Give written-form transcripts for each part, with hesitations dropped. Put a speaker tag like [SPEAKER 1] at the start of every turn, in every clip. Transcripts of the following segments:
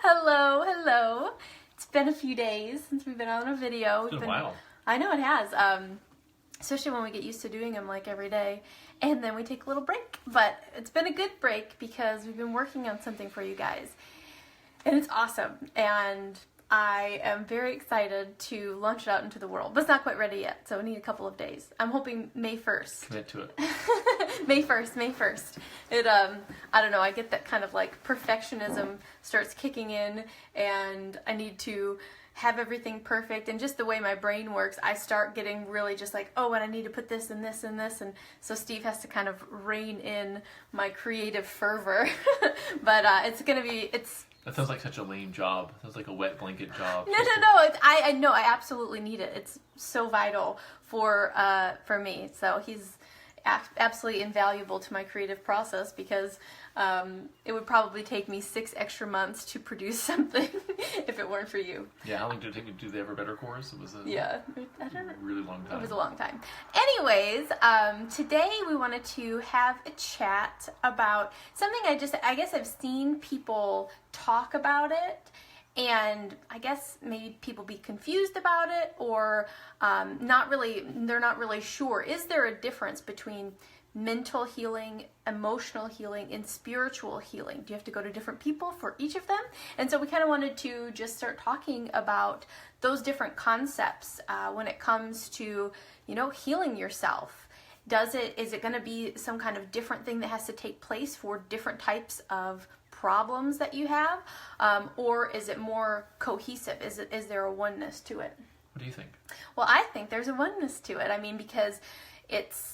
[SPEAKER 1] Hello, hello. It's been a few days since we've been on a video.
[SPEAKER 2] It's been a while.
[SPEAKER 1] I know it has. Especially when we get used to doing them like every day. And then we take a little break. But it's been a good break because we've been working on something for you guys. And it's awesome. And I am very excited to launch it out into the world. But it's not quite ready yet, so we need a couple of days. I'm hoping May 1st.
[SPEAKER 2] Commit to it.
[SPEAKER 1] May 1st. It, I don't know, I get that kind of like perfectionism starts kicking in, and I need to have everything perfect, and just the way my brain works, I start getting really just like, oh, and I need to put this and this and this, and so Steve has to kind of rein in my creative fervor. But it's gonna be,
[SPEAKER 2] That sounds like such a lame job. It sounds like a wet blanket job.
[SPEAKER 1] No. I know. I absolutely need it. It's so vital for me. So he's absolutely invaluable to my creative process because it would probably take me 6 extra months to produce something if it weren't for you.
[SPEAKER 2] Yeah, how long did it take you to do the Ever Better course? It was a
[SPEAKER 1] I don't know.
[SPEAKER 2] really long time.
[SPEAKER 1] It was a long time. Anyways, today we wanted to have a chat about something I guess I've seen people talk about it, and I guess maybe people be confused about it, or they're not really sure. Is there a difference between mental healing, emotional healing, and spiritual healing? Do you have to go to different people for each of them? And so we kind of wanted to just start talking about those different concepts when it comes to, healing yourself. Is it going to be some kind of different thing that has to take place for different types of problems that you have, or is it more cohesive? Is there a oneness to it?
[SPEAKER 2] What do you think?
[SPEAKER 1] Well, I think there's a oneness to it. I mean, because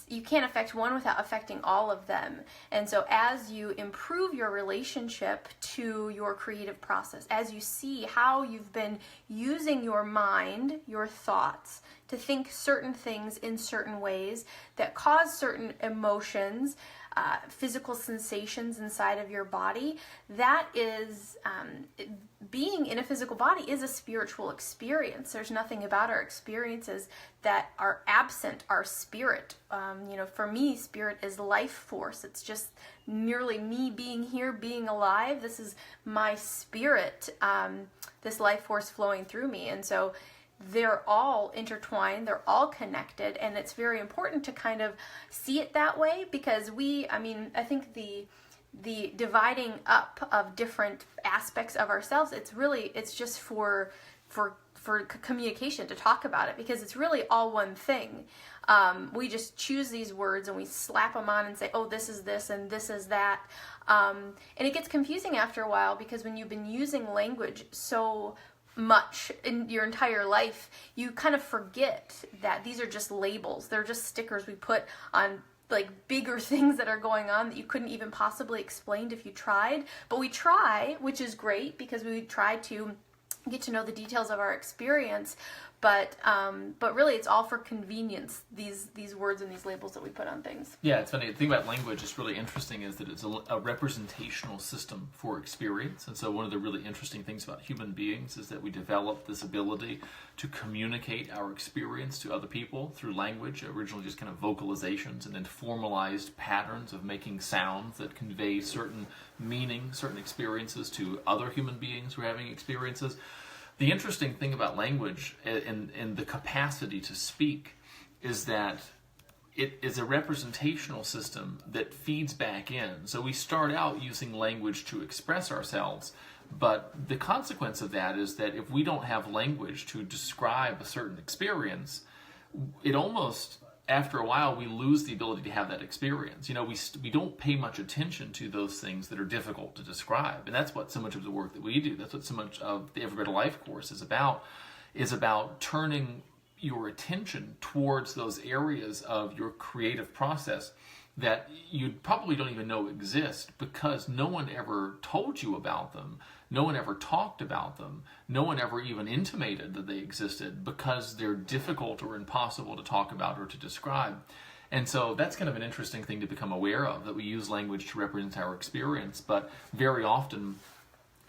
[SPEAKER 1] you can't affect one without affecting all of them. And so as you improve your relationship to your creative process, as you see how you've been using your mind, your thoughts, to think certain things in certain ways that cause certain emotions, physical sensations inside of your body, that is, being in a physical body is a spiritual experience. There's nothing about our experiences that are absent our spirit. For me, spirit is life force. It's just merely me being here, being alive. This is my spirit, this life force flowing through me. And so they're all intertwined, they're all connected, and it's very important to kind of see it that way, because I think the dividing up of different aspects of ourselves, it's just for communication, to talk about it, because it's really all one thing. We just choose these words and we slap them on and say, oh, this is this and this is that. And it gets confusing after a while, because when you've been using language so much in your entire life, you kind of forget that these are just labels. They're just stickers we put on like bigger things that are going on that you couldn't even possibly explain if you tried. But we try, which is great, because we try to get to know the details of our experience, but really it's all for convenience, these words and these labels that we put on things.
[SPEAKER 2] Yeah, it's funny. The thing about language that's really interesting is that it's a representational system for experience. And so one of the really interesting things about human beings is that we develop this ability to communicate our experience to other people through language, originally just kind of vocalizations, and then formalized patterns of making sounds that convey certain meaning, certain experiences to other human beings who are having experiences. The interesting thing about language and the capacity to speak is that it is a representational system that feeds back in. So we start out using language to express ourselves, but the consequence of that is that if we don't have language to describe a certain experience, it almost, after a while, we lose the ability to have that experience. We don't pay much attention to those things that are difficult to describe. And that's what so much of the work that we do, that's what so much of the Ever Better Life course is about turning your attention towards those areas of your creative process that you probably don't even know exist, because no one ever told you about them. No one ever talked about them. No one ever even intimated that they existed, because they're difficult or impossible to talk about or to describe. And so that's kind of an interesting thing to become aware of, that we use language to represent our experience, but very often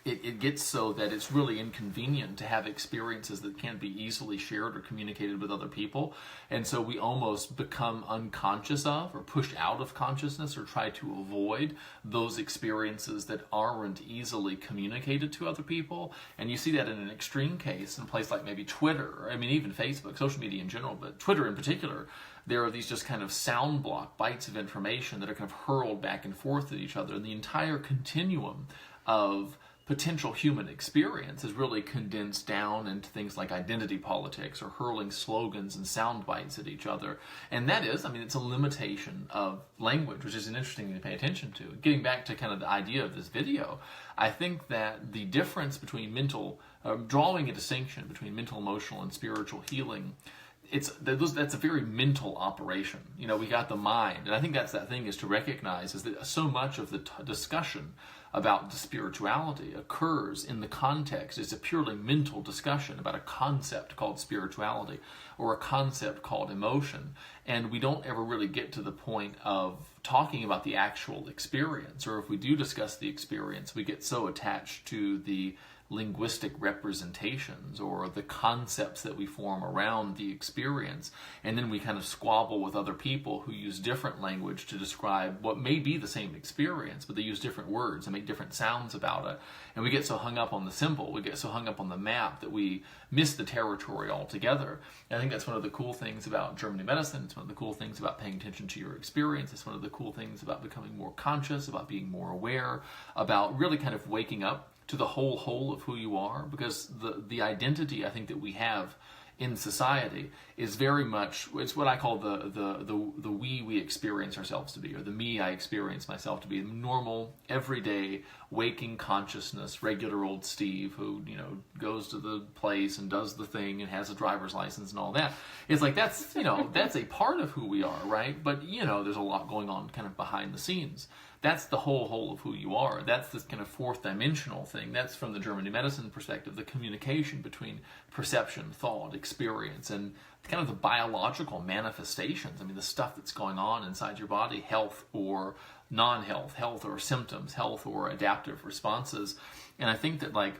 [SPEAKER 2] it gets so that it's really inconvenient to have experiences that can't be easily shared or communicated with other people. And so we almost become unconscious of or pushed out of consciousness or try to avoid those experiences that aren't easily communicated to other people. And you see that in an extreme case in a place like maybe Twitter, I mean even Facebook, social media in general, but Twitter in particular. There are these just kind of sound block bites of information that are kind of hurled back and forth at each other. And the entire continuum of potential human experience is really condensed down into things like identity politics or hurling slogans and sound bites at each other. And that is, I mean, it's a limitation of language, which is an interesting thing to pay attention to. Getting back to kind of the idea of this video, I think that the difference between drawing a distinction between mental, emotional, and spiritual healing, that's a very mental operation. You know, we got the mind, and I think that's that thing is to recognize is that so much of the discussion about the spirituality occurs in the context. It's a purely mental discussion about a concept called spirituality or a concept called emotion, and we don't ever really get to the point of talking about the actual experience, or if we do discuss the experience, we get so attached to the linguistic representations or the concepts that we form around the experience, and then we kind of squabble with other people who use different language to describe what may be the same experience, but they use different words and make different sounds about it, and we get so hung up on the symbol, we get so hung up on the map that we miss the territory altogether. And I think that's one of the cool things about German New Medicine. It's one of the cool things about paying attention to your experience. It's one of the cool things about becoming more conscious, about being more aware, about really kind of waking up to the whole of who you are, because the identity I think that we have in society is very much, it's what I call the we experience ourselves to be, or the me I experience myself to be, normal, everyday, waking consciousness, regular old Steve who, you know, goes to the place and does the thing and has a driver's license and all that. It's like that's, you know, that's a part of who we are, right? But, you know, there's a lot going on kind of behind the scenes. That's the whole of who you are. That's this kind of fourth dimensional thing. That's from the German New Medicine perspective, the communication between perception, thought, experience, and kind of the biological manifestations. I mean, the stuff that's going on inside your body, health or non-health, health or symptoms, health or adaptive responses. And I think that, like,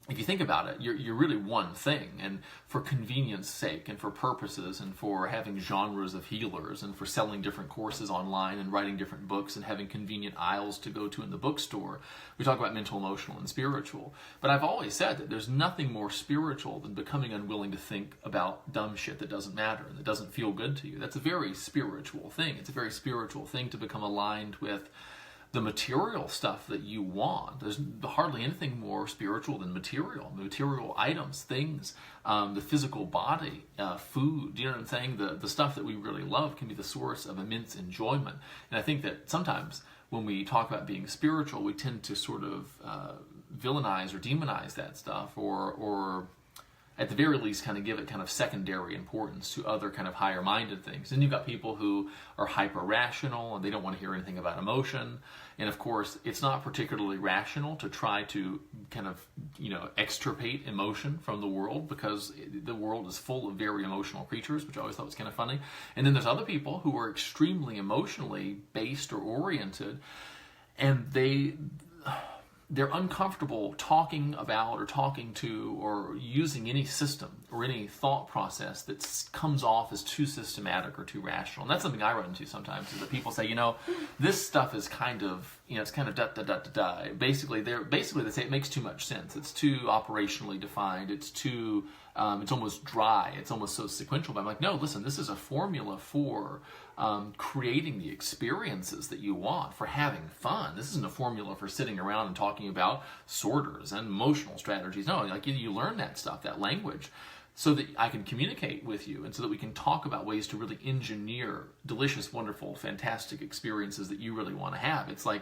[SPEAKER 2] if you think about it, you're really one thing, and for convenience sake and for purposes and for having genres of healers and for selling different courses online and writing different books and having convenient aisles to go to in the bookstore, we talk about mental, emotional, and spiritual. But I've always said that there's nothing more spiritual than becoming unwilling to think about dumb shit that doesn't matter and that doesn't feel good to you. That's a very spiritual thing. It's a very spiritual thing to become aligned with the material stuff that you want. There's hardly anything more spiritual than material items, things, the physical body, food, you know what I'm saying? The stuff that we really love can be the source of immense enjoyment. And I think that sometimes when we talk about being spiritual, we tend to sort of villainize or demonize that stuff, or at the very least kind of give it kind of secondary importance to other kind of higher minded things. And you've got people who are hyper rational and they don't want to hear anything about emotion. And of course, it's not particularly rational to try to kind of, you know, extirpate emotion from the world, because the world is full of very emotional creatures, which I always thought was kind of funny. And then there's other people who are extremely emotionally based or oriented, and they're uncomfortable talking about or talking to or using any system or any thought process that comes off as too systematic or too rational. And that's something I run into sometimes, is that people say, you know, this stuff is kind of, you know, it's kind of da-da-da-da-da. Basically, they say it makes too much sense. It's too operationally defined. It's too, it's almost dry. It's almost so sequential. But I'm like, no, listen, this is a formula for creating the experiences that you want, for having fun. This isn't a formula for sitting around and talking about sorters and emotional strategies. No, like you learn that stuff, that language, so that I can communicate with you and so that we can talk about ways to really engineer delicious, wonderful, fantastic experiences that you really want to have. It's like,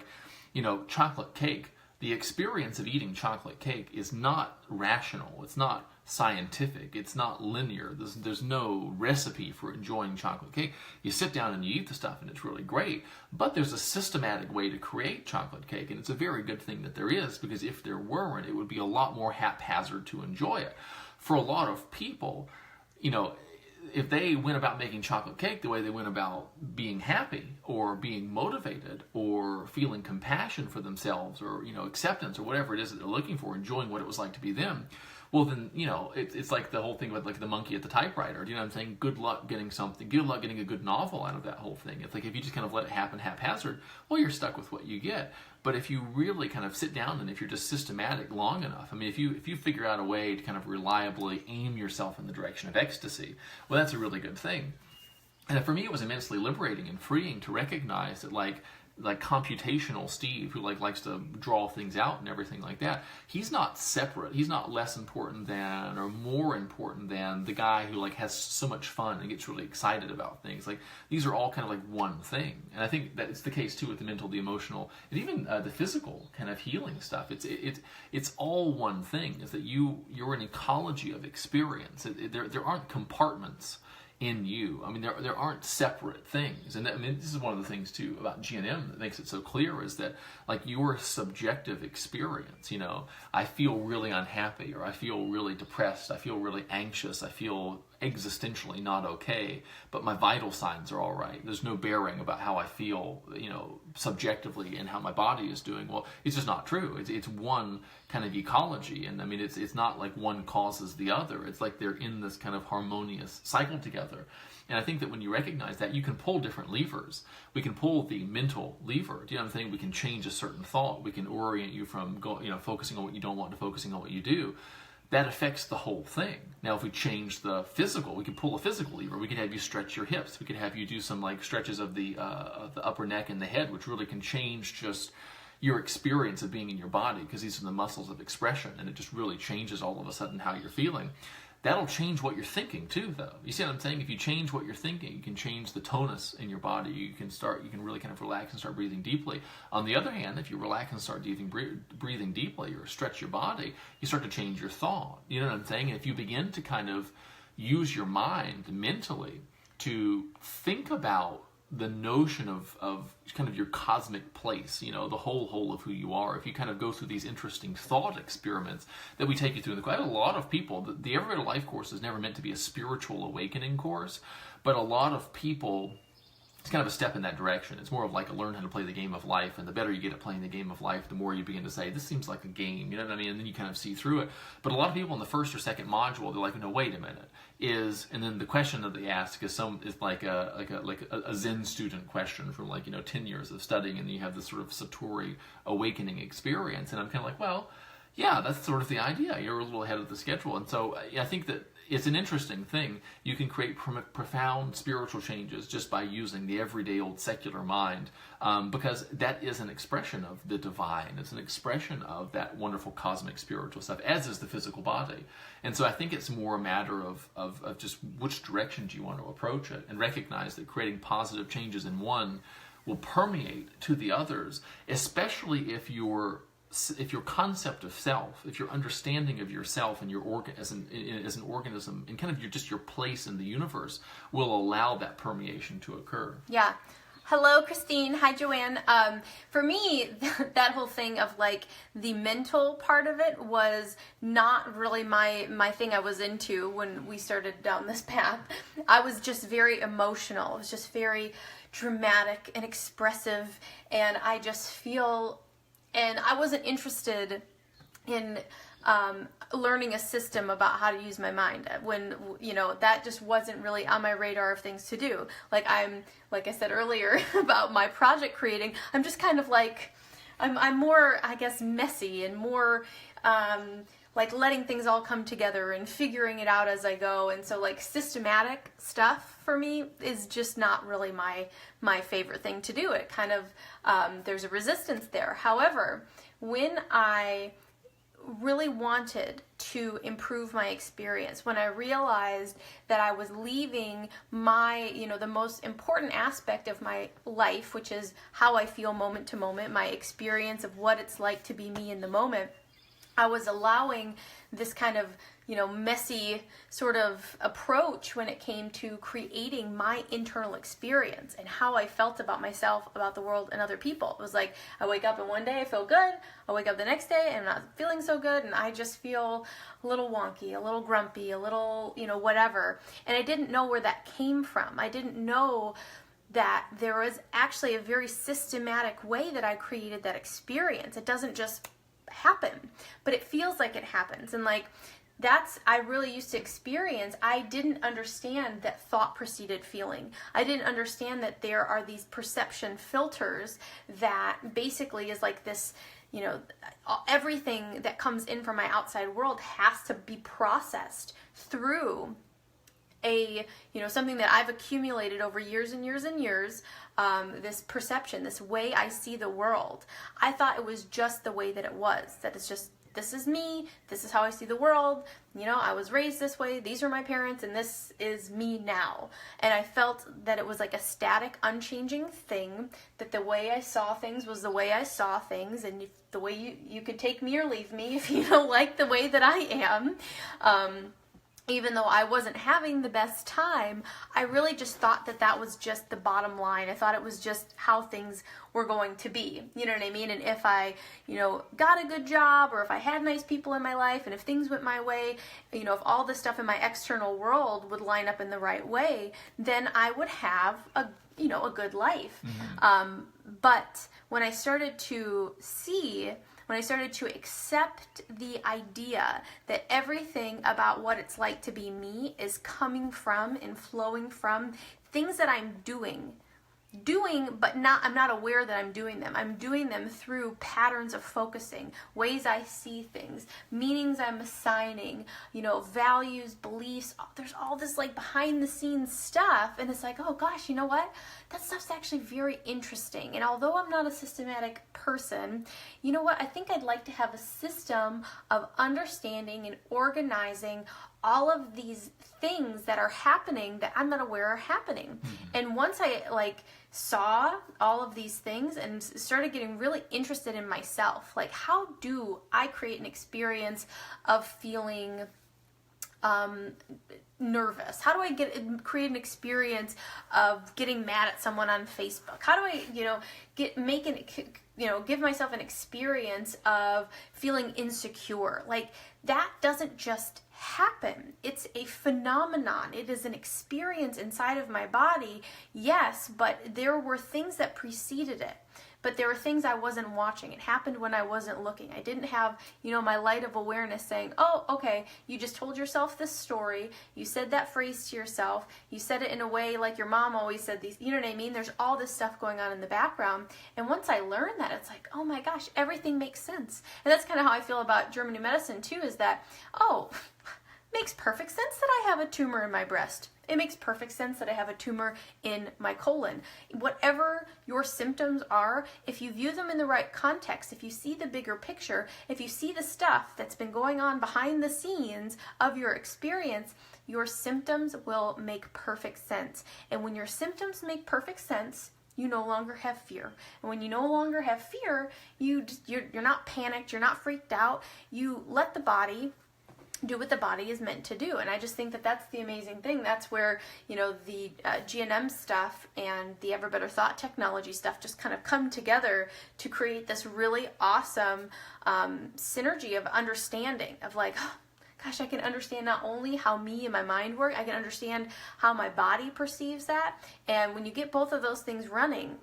[SPEAKER 2] you know, chocolate cake. The experience of eating chocolate cake is not rational. It's not scientific. It's not linear. There's no recipe for enjoying chocolate cake. You sit down and you eat the stuff and it's really great, but there's a systematic way to create chocolate cake, and it's a very good thing that there is, because if there weren't, it would be a lot more haphazard to enjoy it. For a lot of people, you know, if they went about making chocolate cake the way they went about being happy or being motivated or feeling compassion for themselves or, acceptance or whatever it is that they're looking for, enjoying what it was like to be them, well then, it's like the whole thing with like the monkey at the typewriter. Do you know what I'm saying? Good luck getting a good novel out of that whole thing. It's like if you just kind of let it happen haphazard, well, you're stuck with what you get. But if you really kind of sit down and if you're just systematic long enough, I mean, if you figure out a way to kind of reliably aim yourself in the direction of ecstasy, well, that's a really good thing. And for me, it was immensely liberating and freeing to recognize that like computational Steve, who likes to draw things out and everything like that, he's not separate. He's not less important than or more important than the guy who has so much fun and gets really excited about things. Like these are all kind of like one thing. And I think that it's the case too with the mental, the emotional, and even the physical kind of healing stuff. It's all one thing. Is that you're an ecology of experience. There aren't compartments in you. I mean, there aren't separate things. And this is one of the things too about GNM that makes it so clear is that like your subjective experience, I feel really unhappy or I feel really depressed, I feel really anxious, I feel existentially not okay, but my vital signs are all right. There's no bearing about how I feel, subjectively and how my body is doing. Well, it's just not true. It's one kind of ecology, and I mean, it's not like one causes the other. It's like they're in this kind of harmonious cycle together. And I think that when you recognize that, you can pull different levers. We can pull the mental lever. Do you know what I'm saying? We can change a certain thought. We can orient you from focusing on what you don't want to focusing on what you do. That affects the whole thing. Now, if we change the physical, we can pull a physical lever. We could have you stretch your hips. We could have you do some stretches of the upper neck and the head, which really can change just your experience of being in your body, because these are the muscles of expression, and it just really changes all of a sudden how you're feeling. That'll change what you're thinking too, though. You see what I'm saying? If you change what you're thinking, you can change the tonus in your body. You can really kind of relax and start breathing deeply. On the other hand, if you relax and start breathing deeply or stretch your body, you start to change your thought. You know what I'm saying? And if you begin to kind of use your mind mentally to think about the notion of kind of your cosmic place, the whole of who you are, if you kind of go through these interesting thought experiments that we take you through in the course. I have a lot of people, the Every Better Life course is never meant to be a spiritual awakening course, but a lot of people, it's kind of a step in that direction. It's more of like a learn how to play the game of life, and the better you get at playing the game of life, the more you begin to say, this seems like a game, you know what I mean? And then you kind of see through it. But a lot of people in the first or second module, they're like, no, wait a minute. And then the question that they ask is like a Zen student question from 10 years of studying, and then you have this sort of Satori awakening experience. And I'm kind of like, well, yeah, that's sort of the idea. You're a little ahead of the schedule. And so I think that it's an interesting thing. You can create profound spiritual changes just by using the everyday old secular mind, because that is an expression of the divine. It's an expression of that wonderful cosmic spiritual stuff, as is the physical body. And so I think it's more a matter of just which direction do you want to approach it, and recognize that creating positive changes in one will permeate to the others, especially if your concept of self, if your understanding of yourself and your as an organism and kind of your place in the universe will allow that permeation to occur.
[SPEAKER 1] Yeah. Hello, Christine. Hi, Joanne. For me, that whole thing of the mental part of it was not really my thing I was into when we started down this path. I was just very emotional. It was just very dramatic and expressive, and I just feel... And I wasn't interested in learning a system about how to use my mind when, that just wasn't really on my radar of things to do. Like I said earlier about my project creating, I'm just kind of I'm more, I guess, messy and more letting things all come together and figuring it out as I go. And so systematic stuff for me is just not really my favorite thing to do. It kind of, there's a resistance there. However, when I really wanted to improve my experience, when I realized that I was leaving my, the most important aspect of my life, which is how I feel moment to moment, my experience of what it's like to be me in the moment, I was allowing this kind of, messy sort of approach when it came to creating my internal experience and how I felt about myself, about the world, and other people. It was like, I wake up and one day I feel good, I wake up the next day and I'm not feeling so good, and I just feel a little wonky, a little grumpy, a little, whatever. And I didn't know where that came from. I didn't know that there was actually a very systematic way that I created that experience. It doesn't just happen, but it feels like it happens. And I really used to experience, I didn't understand that thought preceded feeling. I didn't understand that there are these perception filters that basically is like this, everything that comes in from my outside world has to be processed through something that I've accumulated over years and years and years, this perception, this way I see the world. I thought it was just the way that it was, that it's just, this is me, this is how I see the world, I was raised this way, these are my parents, and this is me now. And I felt that it was like a static, unchanging thing, that the way I saw things was the way I saw things, and the way you could take me or leave me if you don't like the way that I am. Even though I wasn't having the best time, I really just thought that that was just the bottom line. I thought it was just how things were going to be. You know what I mean? And if I, got a good job, or if I had nice people in my life, and if things went my way, if all the stuff in my external world would line up in the right way, then I would have a good life. Mm-hmm. But when I started to accept the idea that everything about what it's like to be me is coming from and flowing from things that I'm doing, but I'm not aware that I'm doing them. I'm doing them through patterns of focusing, ways I see things, meanings I'm assigning, values, beliefs. There's all this behind the scenes stuff, and it's like, oh gosh, you know what? That stuff's actually very interesting. And although I'm not a systematic person, you know what? I think I'd like to have a system of understanding and organizing all of these things that are happening that I'm not aware are happening. Mm-hmm. And once I saw all of these things and started getting really interested in myself, how do I create an experience of feeling nervous? How do I create an experience of getting mad at someone on Facebook? How do I, give myself an experience of feeling insecure? That doesn't just happen. It's a phenomenon. It is an experience inside of my body, yes, but there were things that preceded it. But there were things I wasn't watching. It happened when I wasn't looking. I didn't have, my light of awareness saying, oh, okay, you just told yourself this story. You said that phrase to yourself. You said it in a way like your mom always said these, you know what I mean? There's all this stuff going on in the background. And once I learned that, it's like, oh my gosh, everything makes sense. And that's kind of how I feel about German New Medicine too, is that, makes perfect sense that I have a tumor in my breast. It makes perfect sense that I have a tumor in my colon. Whatever your symptoms are, if you view them in the right context, if you see the bigger picture, if you see the stuff that's been going on behind the scenes of your experience, your symptoms will make perfect sense. And when your symptoms make perfect sense, you no longer have fear. And when you no longer have fear, you're not panicked, you're not freaked out. You let the body do what the body is meant to do. And I just think that that's the amazing thing. That's where, the GNM stuff and the Ever Better Thought technology stuff just kind of come together to create this really awesome synergy of understanding of gosh, I can understand not only how me and my mind work, I can understand how my body perceives that. And when you get both of those things running,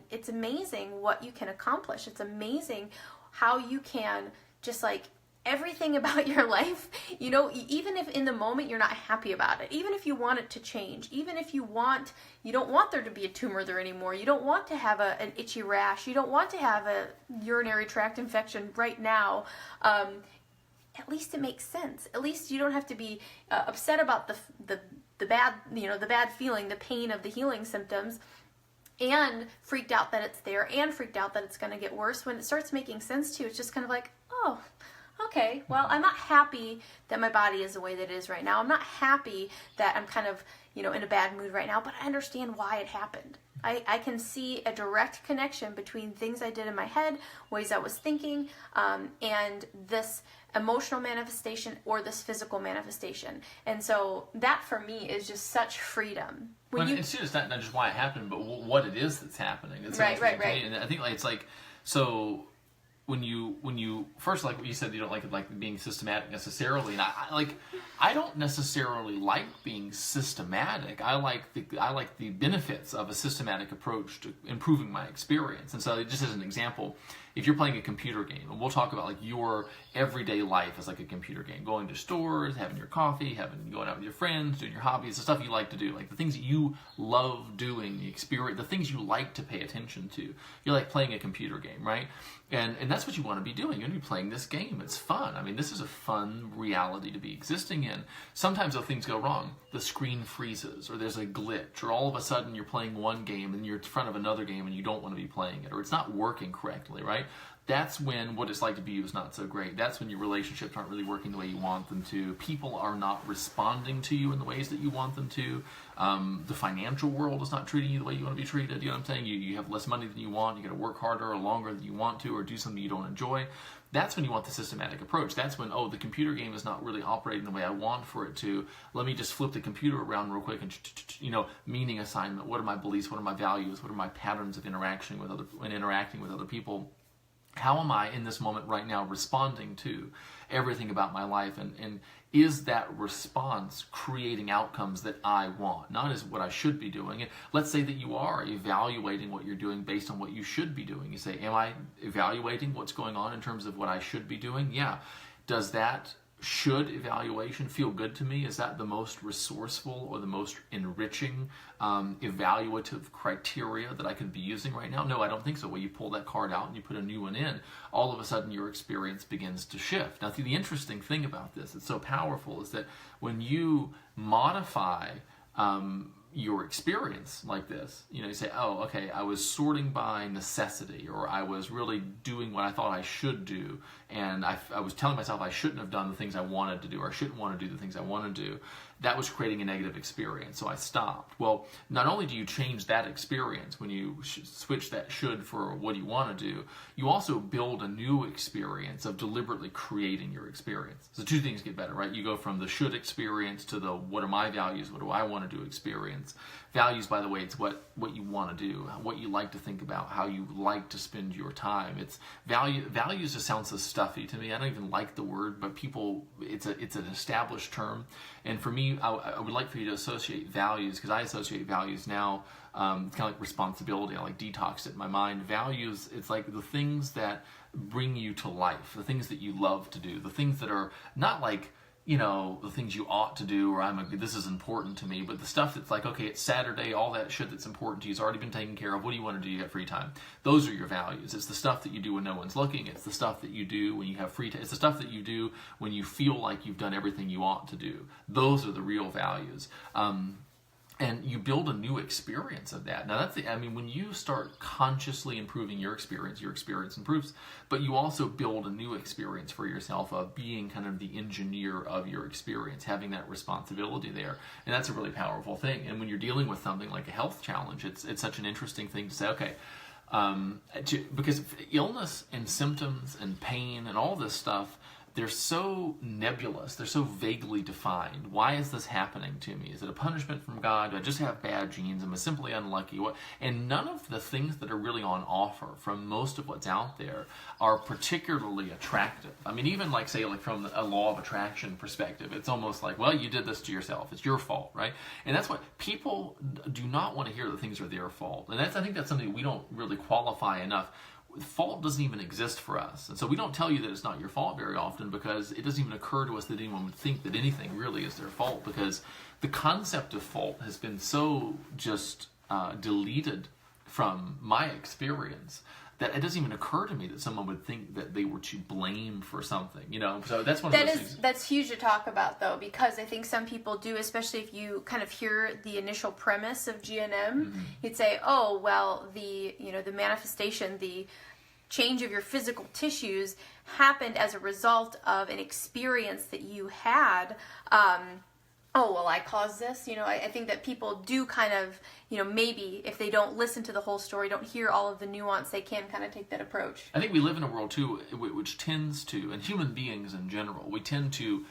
[SPEAKER 1] it's amazing what you can accomplish. It's amazing how you can just everything about your life, even if in the moment you're not happy about it, even if you want it to change, even if you don't want there to be a tumor there anymore, you don't want to have an itchy rash, you don't want to have a urinary tract infection right now, at least it makes sense. At least you don't have to be upset about the bad, the bad feeling, the pain of the healing symptoms, and freaked out that it's there, and freaked out that it's going to get worse. When it starts making sense to you, it's just kind of oh, okay, well, I'm not happy that my body is the way that it is right now. I'm not happy that I'm kind of, in a bad mood right now, but I understand why it happened. I can see a direct connection between things I did in my head, ways I was thinking, and this emotional manifestation or this physical manifestation. And so that for me is just such freedom.
[SPEAKER 2] It's just not just why it happened, but what it is that's happening. It's
[SPEAKER 1] right.
[SPEAKER 2] And I think it's like, so when you first, like what you said, you don't like being systematic necessarily, and I don't necessarily like being systematic. I like the benefits of a systematic approach to improving my experience. And so, just as an example, if you're playing a computer game, and we'll talk about like your everyday life as like a computer game, going to stores, having your coffee, going out with your friends, doing your hobbies, the stuff you like to do, like the things that you love doing, the experience, the things you like to pay attention to. You're like playing a computer game, right? And that's what you want to be doing. You're going to be playing this game. It's fun. I mean, this is a fun reality to be existing in. Sometimes though things go wrong. The screen freezes, or there's a glitch, or all of a sudden you're playing one game and you're in front of another game and you don't want to be playing it, or it's not working correctly, right? That's when what it's like to be you is not so great. That's when your relationships aren't really working the way you want them to. People are not responding to you in the ways that you want them to. The financial world is not treating you the way you want to be treated. You know what I'm saying? You have less money than you want. You got to work harder or longer than you want to, or do something you don't enjoy. That's when you want the systematic approach. That's when, the computer game is not really operating the way I want for it to. Let me just flip the computer around real quick and, meaning assignment. What are my beliefs? What are my values? What are my patterns of interacting with other people? How am I in this moment right now responding to everything about my life? And is that response creating outcomes that I want? Not as what I should be doing. And let's say that you are evaluating what you're doing based on what you should be doing. You say, am I evaluating what's going on in terms of what I should be doing? Yeah. Does that should evaluation feel good to me? Is that the most resourceful or the most enriching evaluative criteria that I could be using right now? No, I don't think so. Well, you pull that card out and you put a new one in, all of a sudden your experience begins to shift. Now, the interesting thing about this, it's so powerful, is that when you modify your experience like this, you say, I was sorting by necessity, or I was really doing what I thought I should do, and I was telling myself I shouldn't have done the things I wanted to do, or I shouldn't want to do the things I want to do. That was creating a negative experience, so I stopped. Well, not only do you change that experience when you switch that should for what you want to do, you also build a new experience of deliberately creating your experience. So two things get better, right? You go from the should experience to the what are my values, what do I want to do experience. Values, by the way, it's what you want to do, what you like to think about, how you like to spend your time. It's values just sounds so stuffy to me. I don't even like the word, but it's an established term. And for me, I would like for you to associate values, because I associate values now, it's kind of like responsibility. I like detoxed it in my mind. Values, it's like the things that bring you to life, the things that you love to do, the things that are not like, the things you ought to do, or this is important to me, but the stuff that's like, okay, it's Saturday, all that shit that's important to you has already been taken care of. What do you want to do? You got free time. Those are your values. It's the stuff that you do when no one's looking. It's the stuff that you do when you have free time. It's the stuff that you do when you feel like you've done everything you ought to do. Those are the real values. And you build a new experience of that. Now when you start consciously improving your experience improves, but you also build a new experience for yourself of being kind of the engineer of your experience, having that responsibility there. And that's a really powerful thing. And when you're dealing with something like a health challenge, it's such an interesting thing to say, okay, because illness and symptoms and pain and all this stuff, they're so nebulous. They're so vaguely defined. Why is this happening to me? Is it a punishment from God? Do I just have bad genes? Am I simply unlucky? And none of the things that are really on offer from most of what's out there are particularly attractive. I mean, even from a law of attraction perspective, it's almost like, well, you did this to yourself. It's your fault, right? And that's what people do not want to hear, that things are their fault. And I think that's something we don't really qualify enough. Fault doesn't even exist for us. And so we don't tell you that it's not your fault very often, because it doesn't even occur to us that anyone would think that anything really is their fault, because the concept of fault has been so just deleted from my experience that it doesn't even occur to me that someone would think that they were to blame for something, So that's one of those things.
[SPEAKER 1] That's huge to talk about, though, because I think some people do, especially if you kind of hear the initial premise of GNM, mm-hmm. You'd say, oh, well, the manifestation, the change of your physical tissues happened as a result of an experience that you had oh, well, I caused this. I think that people do kind of, maybe if they don't listen to the whole story, don't hear all of the nuance, they can kind of take that approach.
[SPEAKER 2] I think we live in a world too which tends to, and human beings in general, we tend to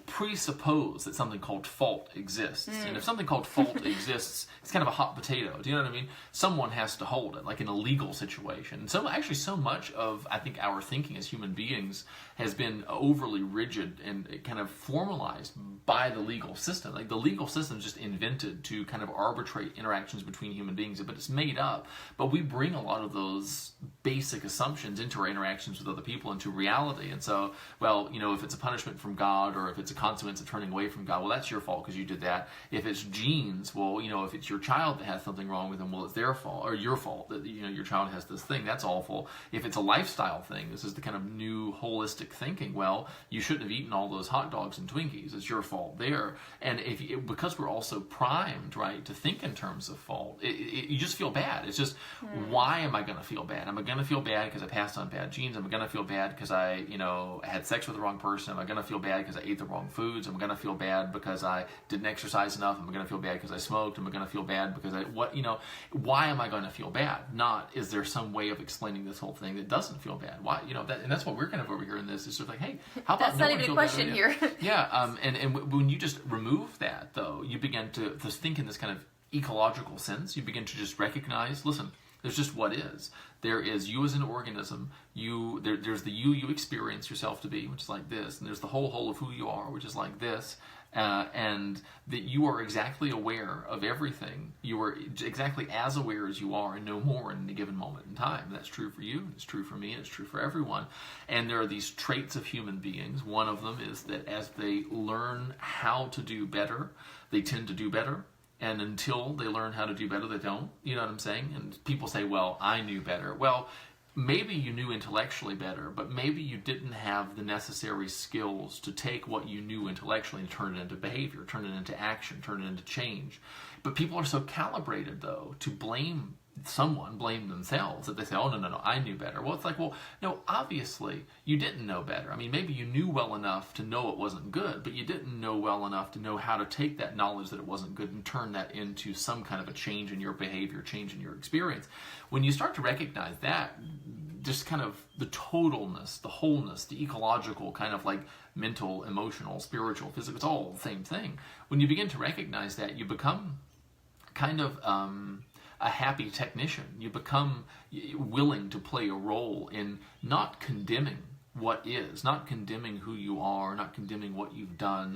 [SPEAKER 2] presuppose that something called fault exists. And if something called fault exists, it's kind of a hot potato. Do you know what I mean? Someone has to hold it, like in a legal situation. And so much of, I think, our thinking as human beings has been overly rigid and kind of formalized by the legal system. Like the legal system is just invented to kind of arbitrate interactions between human beings, but it's made up. But we bring a lot of those basic assumptions into our interactions with other people, into reality. And so, well, if it's a punishment from God, or if it's a consequence of turning away from God, well, that's your fault because you did that. If it's genes, well, if it's your child that has something wrong with them, well, it's their fault, or your fault that, your child has this thing, that's awful. If it's a lifestyle thing, this is the kind of new holistic thinking, well, you shouldn't have eaten all those hot dogs and Twinkies, it's your fault there. And because we're also primed, right, to think in terms of fault, you just feel bad. It's just, why am I going to feel bad? Am I going to feel bad because I passed on bad genes? Am I going to feel bad because I, had sex with the wrong person? Am I going to feel bad because I ate the wrong foods? Am I going to feel bad because I didn't exercise enough? Am I going to feel bad because I smoked? Am I going to feel bad because why am I going to feel bad? Not, is there some way of explaining this whole thing that doesn't feel bad? Why, and that's what we're kind of over here in this, is sort of like, hey, how about
[SPEAKER 1] that's not even a question here.
[SPEAKER 2] Yeah, and when you just remove that, though, you begin to think in this kind of ecological sense. You begin to just recognize, listen, there's just what is. There is you as an organism. There's the you experience yourself to be, which is like this, and there's the whole of who you are, which is like this, and that you are exactly aware of everything. You are exactly as aware as you are, and no more in any given moment in time. That's true for you. It's true for me. And it's true for everyone. And there are these traits of human beings. One of them is that as they learn how to do better, they tend to do better. And until they learn how to do better, they don't. You know what I'm saying? And people say, well, I knew better. Well, maybe you knew intellectually better, but maybe you didn't have the necessary skills to take what you knew intellectually and turn it into behavior, turn it into action, turn it into change. But people are so calibrated, though, to blame themselves, that they say, oh, no, I knew better. Well, it's like, well, no, obviously you didn't know better. I mean, maybe you knew well enough to know it wasn't good, but you didn't know well enough to know how to take that knowledge that it wasn't good and turn that into some kind of a change in your behavior, change in your experience. When you start to recognize that, just kind of the totalness, the wholeness, the ecological kind of like mental, emotional, spiritual, physical, it's all the same thing. When you begin to recognize that, you become kind of a happy technician. You become willing to play a role in not condemning what is, not condemning who you are, not condemning what you've done,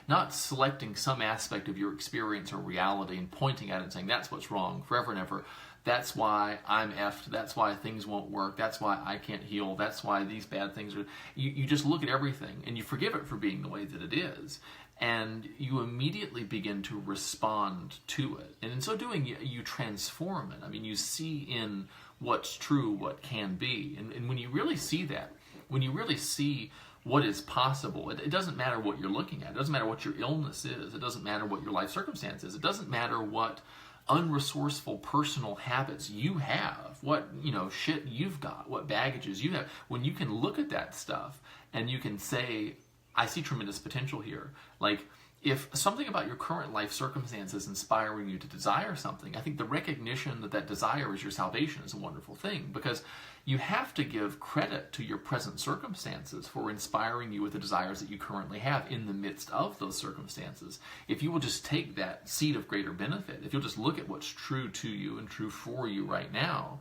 [SPEAKER 2] not selecting some aspect of your experience or reality and pointing at it and saying, that's what's wrong forever and ever. That's why I'm effed. That's why things won't work. That's why I can't heal. That's why these bad things are... You just look at everything and you forgive it for being the way that it is. And you immediately begin to respond to it. And in so doing, you transform it. I mean, you see in what's true, what can be. And when you really see that, when you really see what is possible, it doesn't matter what you're looking at. It doesn't matter what your illness is. It doesn't matter what your life circumstance is. It doesn't matter what unresourceful personal habits you have, what shit you've got, what baggages you have. When you can look at that stuff and you can say, I see tremendous potential here. Like, if something about your current life circumstances inspiring you to desire something, I think the recognition that desire is your salvation is a wonderful thing, because you have to give credit to your present circumstances for inspiring you with the desires that you currently have in the midst of those circumstances. If you will just take that seed of greater benefit, if you'll just look at what's true to you and true for you right now,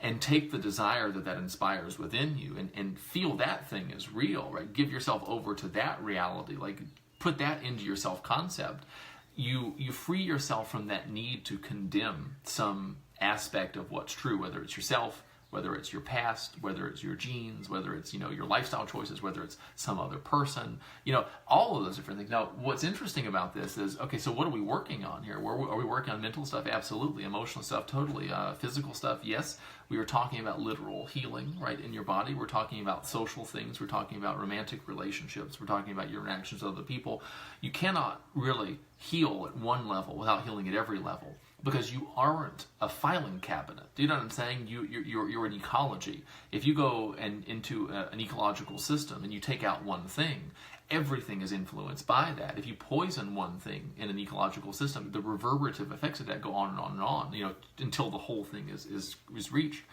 [SPEAKER 2] and take the desire that inspires within you and feel that thing is real, right? Give yourself over to that reality, like put that into your self-concept. You free yourself from that need to condemn some aspect of what's true, whether it's yourself, whether it's your past, whether it's your genes, whether it's, your lifestyle choices, whether it's some other person, all of those different things. Now, what's interesting about this is, okay, so what are we working on here? Are we working on mental stuff? Absolutely. Emotional stuff? Totally. Physical stuff? Yes. We were talking about literal healing, right, in your body. We're talking about social things. We're talking about romantic relationships. We're talking about your interactions with other people. You cannot really heal at one level without healing at every level, because you aren't a filing cabinet. Do you know what I'm saying? You're an ecology. If you go into an ecological system and you take out one thing, everything is influenced by that. If you poison one thing in an ecological system, the reverberative effects of that go on and on and on, until the whole thing is reached.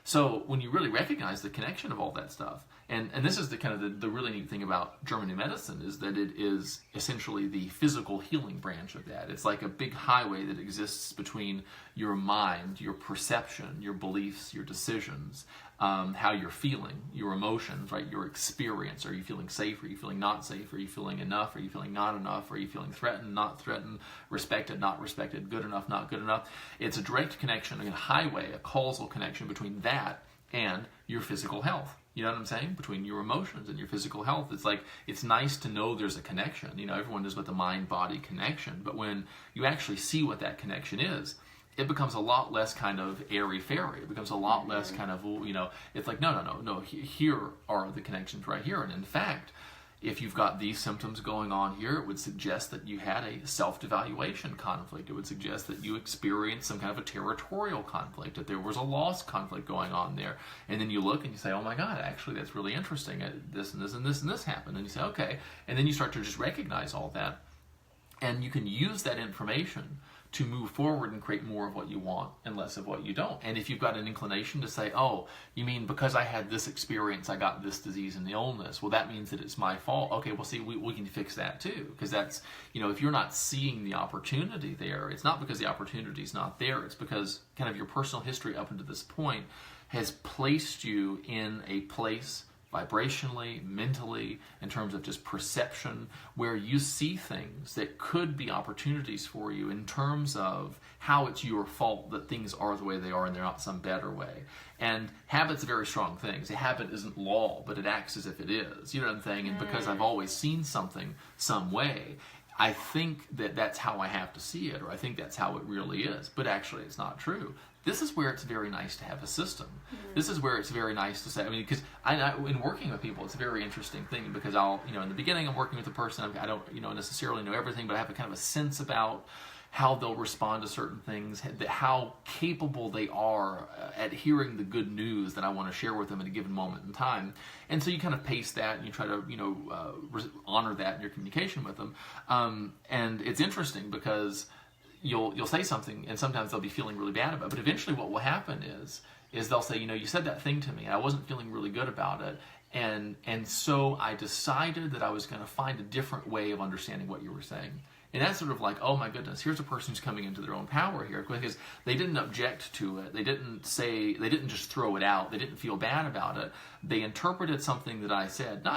[SPEAKER 2] So when you really recognize the connection of all that stuff, and this is the kind of the really neat thing about German New Medicine, is that it is essentially the physical healing branch of that. It's like a big highway that exists between your mind, your perception, your beliefs, your decisions, how you're feeling, your emotions, right? Your experience. Are you feeling safe? Are you feeling not safe? Are you feeling enough? Are you feeling not enough? Are you feeling threatened, not threatened, respected, not respected, good enough, not good enough? It's a direct connection, a highway, a causal connection between that and your physical health. You know what I'm saying? Between your emotions and your physical health. It's like, it's nice to know there's a connection. Everyone knows about the mind-body connection, but when you actually see what that connection is, it becomes a lot less kind of airy-fairy. It becomes a lot less kind of, it's like, no, here are the connections right here. And in fact, if you've got these symptoms going on here, it would suggest that you had a self-devaluation conflict. It would suggest that you experienced some kind of a territorial conflict, that there was a loss conflict going on there. And then you look and you say, oh my God, actually that's really interesting. This and this and this and this happened. And you say, okay. And then you start to just recognize all that. And you can use that information to move forward and create more of what you want and less of what you don't. And if you've got an inclination to say, oh, you mean because I had this experience, I got this disease and illness, well, that means that it's my fault. Okay, well, see, we can fix that too. Because that's, if you're not seeing the opportunity there, it's not because the opportunity's not there. It's because kind of your personal history up until this point has placed you in a place vibrationally, mentally, in terms of just perception, where you see things that could be opportunities for you in terms of how it's your fault that things are the way they are and they're not some better way. And habit's a very strong thing. A habit isn't law, but it acts as if it is. You know what I'm saying? And because I've always seen something some way, I think that that's how I have to see it, or I think that's how it really is. But actually, it's not true. This is where it's very nice to have a system. This is where it's very nice to say, because in working with people, it's a very interesting thing, because I'll, in the beginning, I'm working with a person, I don't, necessarily know everything, but I have a kind of a sense about how they'll respond to certain things, how capable they are at hearing the good news that I want to share with them at a given moment in time. And so you kind of pace that and you try to, honor that in your communication with them. And it's interesting because you'll say something and sometimes they'll be feeling really bad about it. But eventually what will happen is they'll say, you said that thing to me and I wasn't feeling really good about it. And so I decided that I was going to find a different way of understanding what you were saying. And that's sort of like, oh my goodness, here's a person who's coming into their own power here, because they didn't object to it. They didn't just throw it out. They didn't feel bad about it. They interpreted something that I said.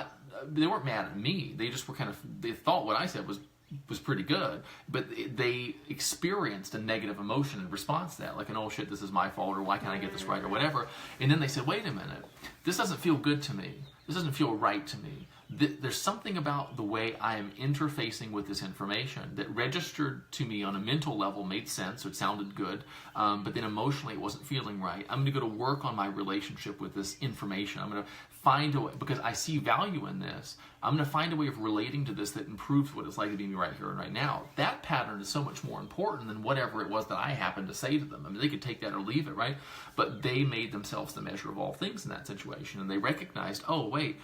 [SPEAKER 2] They weren't mad at me. They just were they thought what I said was pretty good, but they experienced a negative emotion in response to that, like oh shit, this is my fault, or why can't I get this right, or whatever. And then they said, wait a minute, this doesn't feel good to me. This doesn't feel right to me. There's something about the way I am interfacing with this information that registered to me on a mental level, made sense, so it sounded good, but then emotionally it wasn't feeling right. I'm going to go to work on my relationship with this information. I'm going to find a way, because I see value in this, I'm going to find a way of relating to this that improves what it's like to be me right here and right now. That pattern is so much more important than whatever it was that I happened to say to them. I mean, they could take that or leave it, right? But they made themselves the measure of all things in that situation, and they recognized, oh, wait,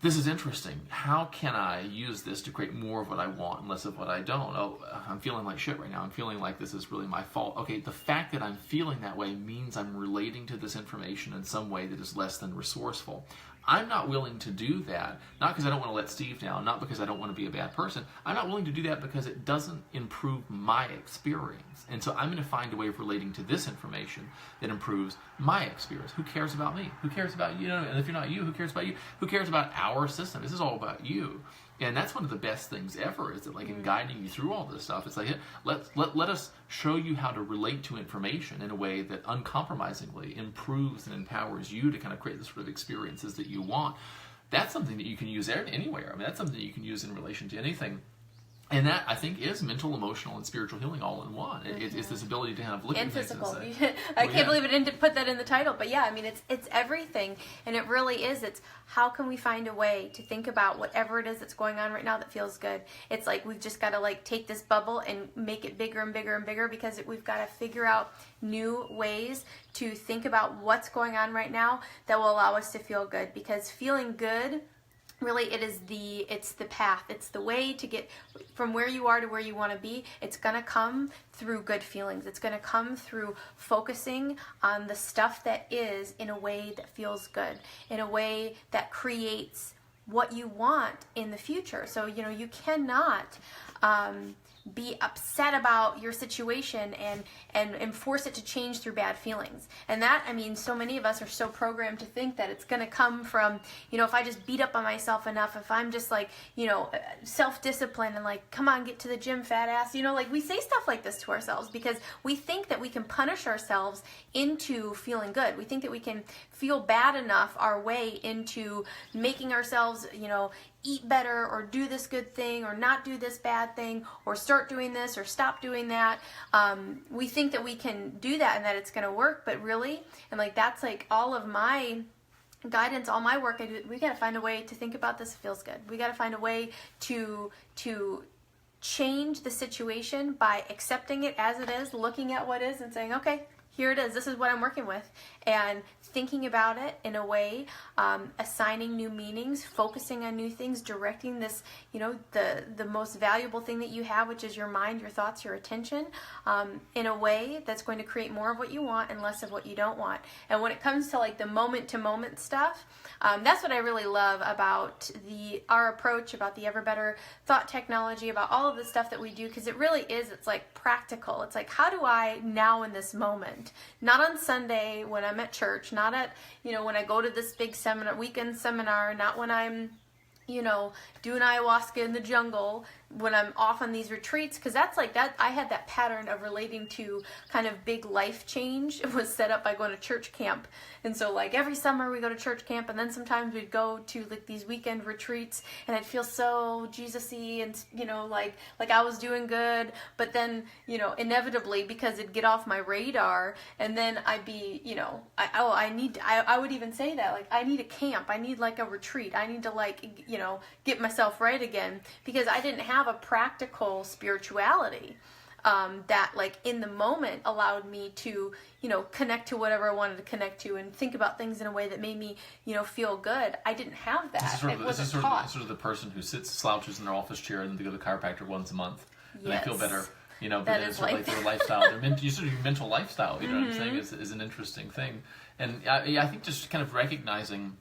[SPEAKER 2] this is interesting. How can I use this to create more of what I want and less of what I don't? Oh, I'm feeling like shit right now. I'm feeling like this is really my fault. Okay, the fact that I'm feeling that way means I'm relating to this information in some way that is less than resourceful. I'm not willing to do that, not because I don't want to let Steve down, not because I don't want to be a bad person. I'm not willing to do that because it doesn't improve my experience. And so I'm going to find a way of relating to this information that improves my experience. Who cares about me? Who cares about you? And if you're not you, who cares about you? Who cares about our system? This is all about you. And that's one of the best things ever, is that like in guiding you through all this stuff, it's like, let us show you how to relate to information in a way that uncompromisingly improves and empowers you to kind of create the sort of experiences that you want. That's something that you can use anywhere. I mean, that's something that you can use in relation to anything. And that, I think, is mental, emotional, and spiritual healing all in one. It's this ability to kind of look at things
[SPEAKER 1] physical.
[SPEAKER 2] And say,
[SPEAKER 1] I can't believe it didn't put that in the title. But yeah, I mean, it's everything. And it really is. It's how can we find a way to think about whatever it is that's going on right now that feels good. It's like we've just got to like take this bubble and make it bigger and bigger and bigger, because we've got to figure out new ways to think about what's going on right now that will allow us to feel good. Because feeling good really it's the path, it's the way to get from where you are to where you want to be. It's going to come through good feelings. It's going to come through focusing on the stuff that is in a way that feels good, in a way that creates what you want in the future. So you cannot be upset about your situation and force it to change through bad feelings. And that, so many of us are so programmed to think that it's going to come from, if I just beat up on myself enough, if I'm just self-disciplined and come on, get to the gym, fat ass, we say stuff like this to ourselves because we think that we can punish ourselves into feeling good. We think that we can feel bad enough our way into making ourselves, eat better or do this good thing or not do this bad thing or start doing this or stop doing that. We think that we can do that and that it's going to work, but really, and that's all of my guidance, all my work I do, we got to find a way to think about this feels good. We got to find a way to change the situation by accepting it as it is, looking at what is and saying, okay, here it is. This is what I'm working with. And thinking about it in a way, assigning new meanings, focusing on new things, directing this, the most valuable thing that you have, which is your mind, your thoughts, your attention, in a way that's going to create more of what you want and less of what you don't want. And when it comes to the moment-to-moment stuff, that's what I really love about our approach, about the Ever Better thought technology, about all of the stuff that we do, because it really is, it's practical. It's how do I now in this moment, not on Sunday when I'm at church, not at, when I go to this big weekend seminar, not when I'm, doing ayahuasca in the jungle, when I'm off on these retreats, because that's that. I had that pattern of relating to kind of big life change. It was set up by going to church camp. And so every summer we go to church camp, and then sometimes we'd go to these weekend retreats, and I'd feel so Jesus-y and, I was doing good, but then, inevitably, because it'd get off my radar, and then I'd be, I would even say that, I need a camp, I need a retreat, I need to get myself right again, because I didn't have a practical spirituality that in the moment allowed me to connect to whatever I wanted to connect to and think about things in a way that made me feel good. I didn't have that.
[SPEAKER 2] This is sort of the person who slouches in their office chair and they go to the chiropractor once a month and they feel better. But it's sort of their lifestyle, your mental lifestyle. You know what I'm saying is an interesting thing, and I think just kind of recognizing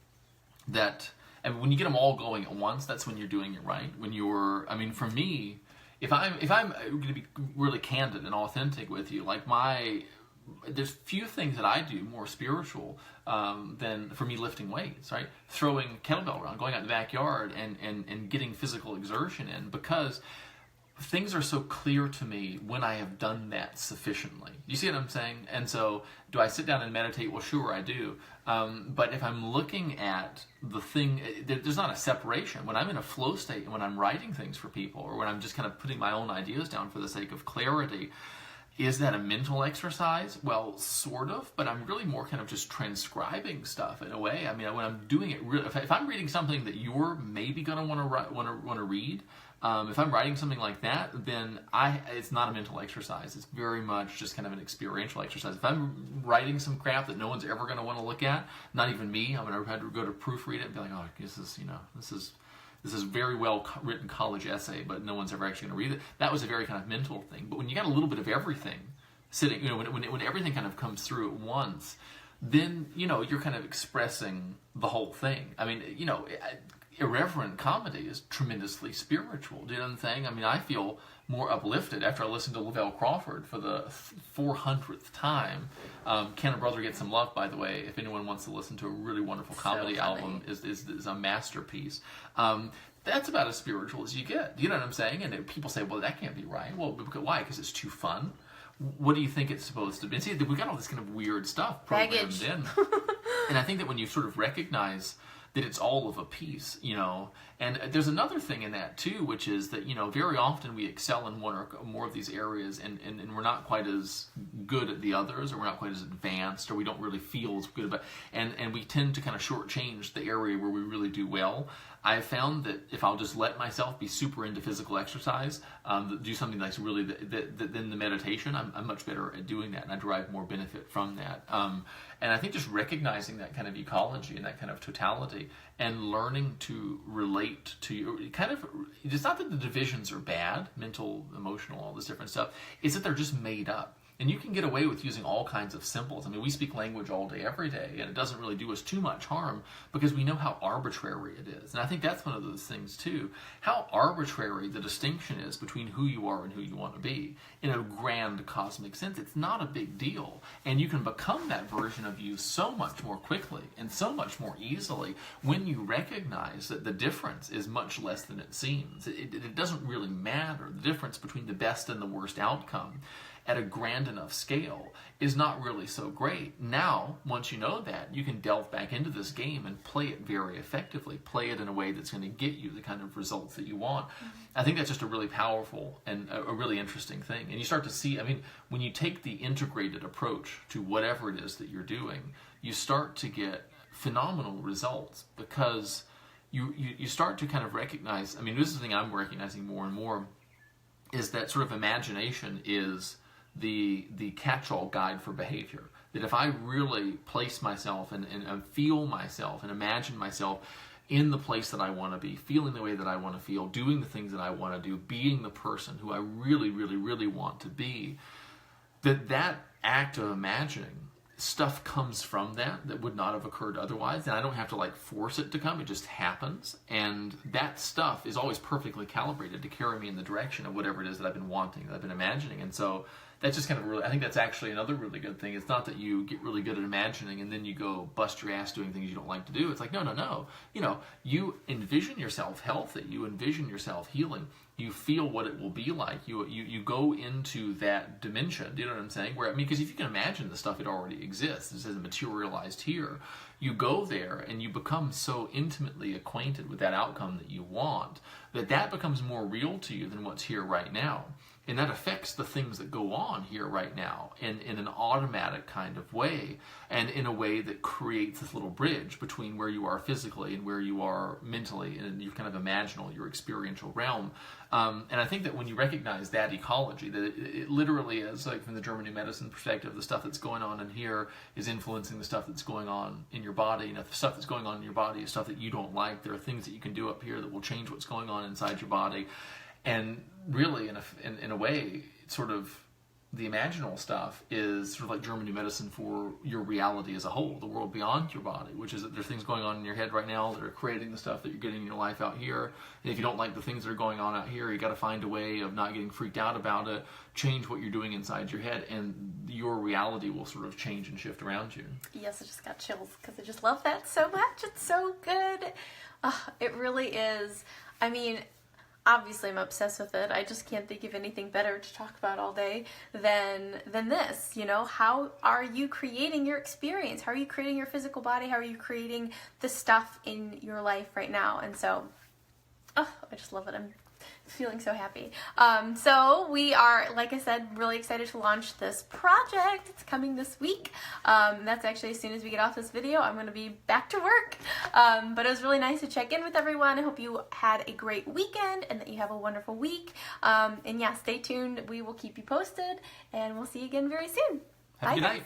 [SPEAKER 2] that. And when you get them all going at once, that's when you're doing it right. When you're, for me, if I'm going to be really candid and authentic with you, there's few things that I do more spiritual than for me lifting weights, right? Throwing kettlebell around, going out in the backyard and getting physical exertion in, because things are so clear to me when I have done that sufficiently. You see what I'm saying? And so, do I sit down and meditate? Well, sure, I do. But if I'm looking at the thing, there's not a separation. When I'm in a flow state, and when I'm writing things for people, or when I'm just kind of putting my own ideas down for the sake of clarity, is that a mental exercise? Well, sort of, but I'm really more kind of just transcribing stuff in a way. When I'm doing it, if I'm reading something that you're maybe going to want to read, if I'm writing something like that, then it's not a mental exercise. It's very much just kind of an experiential exercise. If I'm writing some crap that no one's ever going to want to look at, not even me, I'm going to have to go to proofread it and be like, oh, this is very well written college essay, but no one's ever actually going to read it. That was a very kind of mental thing. But when you got a little bit of everything sitting, when everything kind of comes through at once, then you're kind of expressing the whole thing. Irreverent comedy is tremendously spiritual. Do you know what I'm saying? I feel more uplifted after I listened to Lavelle Crawford for the 400th time. Can a Brother Get Some Love, by the way, if anyone wants to listen to a really wonderful comedy album, is a masterpiece. That's about as spiritual as you get. You know what I'm saying? And people say, well, that can't be right. Well, why? Because it's too fun. What do you think it's supposed to be? See, we got all this kind of weird stuff programmed in. And I think that when you sort of recognize that it's all of a piece, and there's another thing in that too, which is that, very often we excel in one or more of these areas and we're not quite as good at the others, or we're not quite as advanced, or we don't really feel as good about, and we tend to kind of shortchange the area where we really do well. I found that if I'll just let myself be super into physical exercise, do something that's really then the meditation, I'm much better at doing that, and I derive more benefit from that. And I think just recognizing that kind of ecology and that kind of totality, and learning to relate to kind of, it's not that the divisions are bad, mental, emotional, all this different stuff. It's that they're just made up. And you can get away with using all kinds of symbols. I mean, we speak language all day, every day, and it doesn't really do us too much harm because we know how arbitrary it is. And I think that's one of those things, too. How arbitrary the distinction is between who you are and who you want to be. In a grand cosmic sense, it's not a big deal. And you can become that version of you so much more quickly and so much more easily when you recognize that the difference is much less than it seems. It doesn't really matter. The difference between the best and the worst outcome at a grand enough scale is not really so great. Now, once you know that, you can delve back into this game and play it very effectively, play it in a way that's going to get you the kind of results that you want. I think that's just a really powerful and a really interesting thing. And you start to see, I mean, when you take the integrated approach to whatever it is that you're doing, you start to get phenomenal results because you start to kind of recognize, I mean, this is the thing I'm recognizing more and more, is that sort of imagination is the catch-all guide for behavior. That if I really place myself and feel myself and imagine myself in the place that I want to be, feeling the way that I want to feel, doing the things that I want to do, being the person who I really, really, really want to be, that act of imagining, stuff comes from that would not have occurred otherwise, and I don't have to like force it to come, it just happens, and that stuff is always perfectly calibrated to carry me in the direction of whatever it is that I've been wanting, that I've been imagining. And so that's just kind of really, I think that's actually another really good thing. It's not that you get really good at imagining and then you go bust your ass doing things you don't like to do. It's like, no. You know, you envision yourself healthy, you envision yourself healing, you feel what it will be like. You go into that dimension. Do you know what I'm saying? Where, I mean, because if you can imagine the stuff, it already exists. This isn't materialized here. You go there and you become so intimately acquainted with that outcome that you want that becomes more real to you than what's here right now. And that affects the things that go on here right now in an automatic kind of way, and in a way that creates this little bridge between where you are physically and where you are mentally, and your kind of imaginal, your experiential realm. And I think that when you recognize that ecology, that it literally is, like from the German New Medicine perspective, the stuff that's going on in here is influencing the stuff that's going on in your body. And if the stuff that's going on in your body is stuff that you don't like, there are things that you can do up here that will change what's going on inside your body. And really, in a way, sort of the imaginal stuff is sort of like German New Medicine for your reality as a whole, the world beyond your body, which is that there's things going on in your head right now that are creating the stuff that you're getting in your life out here. And if you don't like the things that are going on out here, you got to find a way of not getting freaked out about it, change what you're doing inside your head, and your reality will sort of change and shift around you.
[SPEAKER 1] Yes, I just got chills because I just love that so much. It's so good. It really is. I mean, obviously I'm obsessed with it. I just can't think of anything better to talk about all day than this. You know, how are you creating your experience? How are you creating your physical body? How are you creating the stuff in your life right now? And so, I just love it. I'm feeling so happy. So we are, like I said, really excited to launch this project. It's coming this week. That's actually as soon as we get off this video, I'm going to be back to work. But it was really nice to check in with everyone. I hope you had a great weekend and that you have a wonderful week. And yeah, stay tuned. We will keep you posted, and we'll see you again very soon.
[SPEAKER 2] Have a good night.